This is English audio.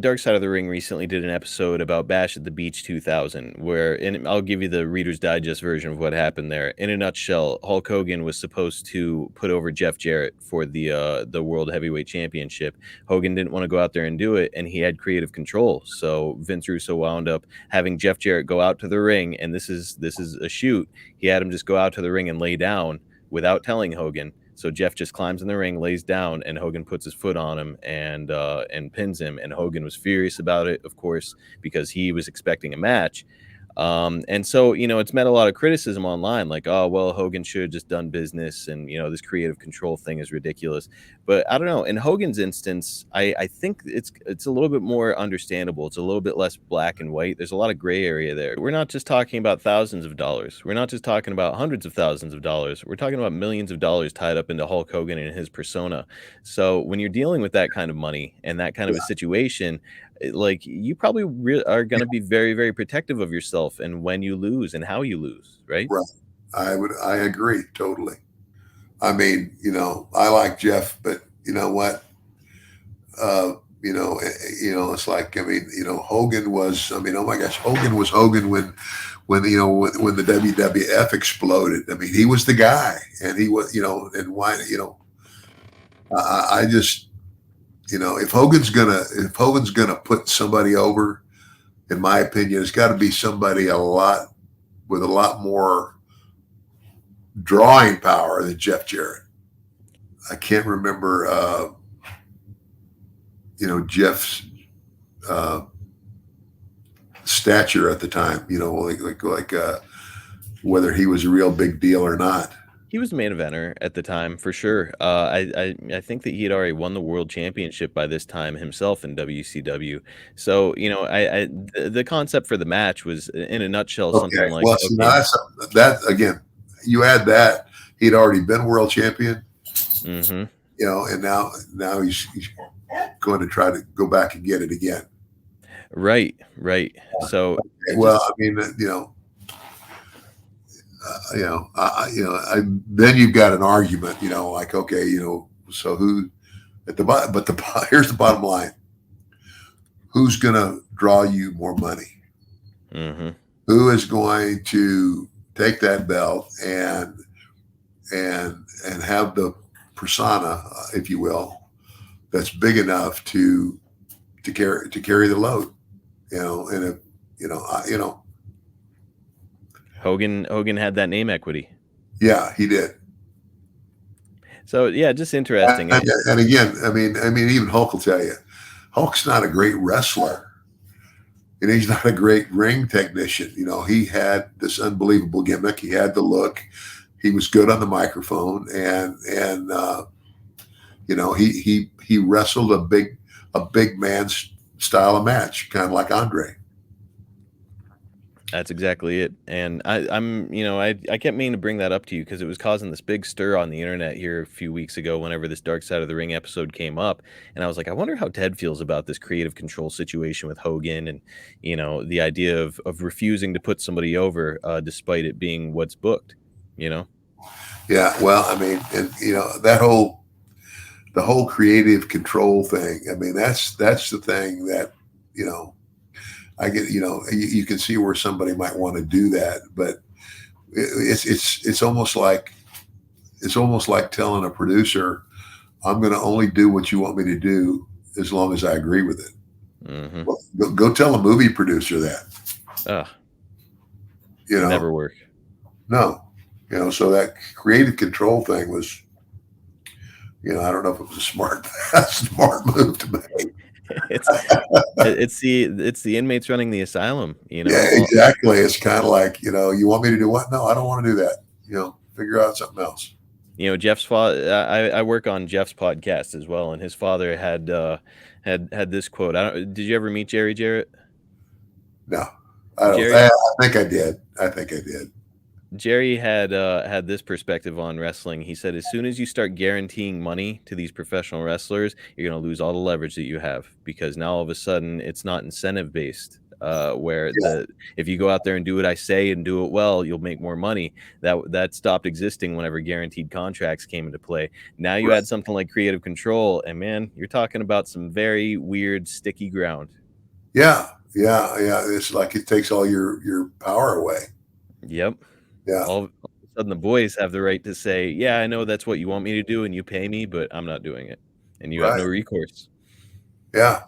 Dark Side of the Ring recently did an episode about Bash at the Beach 2000, where, and I'll give you the Reader's Digest version of what happened there. In a nutshell, Hulk Hogan was supposed to put over Jeff Jarrett for the World Heavyweight Championship. Hogan didn't want to go out there and do it, and he had creative control. So Vince Russo wound up having Jeff Jarrett go out to the ring, and this is a shoot. He had him just go out to the ring and lay down without telling Hogan. So Jeff just climbs in the ring, lays down, and Hogan puts his foot on him and pins him. And Hogan was furious about it, of course, because he was expecting a match. And so, it's met a lot of criticism online, like, oh, well, Hogan should have just done business, and this creative control thing is ridiculous. But I don't know. In Hogan's instance, I think it's a little bit more understandable. It's a little bit less black and white. There's a lot of gray area there. We're not just talking about thousands of dollars. We're not just talking about hundreds of thousands of dollars. We're talking about millions of dollars tied up into Hulk Hogan and his persona. So when you're dealing with that kind of money and that kind of a situation, like, you probably are going to be very, very protective of yourself and when you lose and how you lose, right? Right. I agree totally. I mean, I like Jeff, but you know what? Uh, it's like, I mean, Hogan was, I mean, oh my gosh, Hogan was Hogan when the WWF exploded. I mean, he was the guy, and he was, and why, I just, if Hogan's gonna put somebody over, in my opinion, it's got to be somebody with a lot more drawing power than Jeff Jarrett. I can't remember, Jeff's uh, stature at the time. Whether he was a real big deal or not. He was a main eventer at the time for sure. I think that he had already won the world championship by this time himself in WCW. So the concept for the match was, in a nutshell, Okay, something like, well, see, now okay. that again. You add that he'd already been world champion, Mm-hmm. and now he's going to try to go back and get it again. Right. So it Well, just I mean, then you've got an argument, like, okay, so who at the bottom, but here's the bottom line: who's going to draw you more money? mm-hmm. Who is going to take that belt and have the persona, if you will, that's big enough to carry the load? And if Hogan had that name equity. yeah, he did. So yeah, just interesting. And again, I mean, even Hulk will tell you, Hulk's not a great wrestler, and he's not a great ring technician. He had this unbelievable gimmick. He had the look. He was good on the microphone, and he wrestled a big man's style of match, kind of like Andre. That's exactly it. And I kept meaning to bring that up to you because it was causing this big stir on the internet here a few weeks ago whenever this Dark Side of the Ring episode came up. And I was like, I wonder how Ted feels about this creative control situation with Hogan and, the idea of refusing to put somebody over despite it being what's booked, you know? Yeah, well, I mean, and the whole creative control thing. I mean, that's the thing that you know I get. You can see where somebody might want to do that, but it's almost like telling a producer, "I'm going to only do what you want me to do as long as I agree with it." Mm-hmm. Well, go tell a movie producer that. Ugh, You know, never work. no, So that creative control thing was, I don't know if it was a smart move to make. it's it's the inmates running the asylum, Yeah, exactly. It's kind of like, you want me to do what? No, I don't want to do that. Figure out something else. Jeff's father. I work on Jeff's podcast as well, and his father had this quote. Did you ever meet Jerry Jarrett? No, I don't. Jerry I think I did. I think I did. Jerry had this perspective on wrestling. He said, as soon as you start guaranteeing money to these professional wrestlers, you're going to lose all the leverage that you have, because now all of a sudden it's not incentive based. where Yeah, if you go out there and do what I say and do it well, you'll make more money. That stopped existing whenever guaranteed contracts came into play. Now you right. add something like creative control, and man, you're talking about some very weird, sticky ground. Yeah, yeah, yeah. It's like it takes all your power away. Yep. Yeah, All of a sudden, the boys have the right to say, "Yeah, I know that's what you want me to do, and you pay me, but I'm not doing it," and you have no right. recourse. Yeah.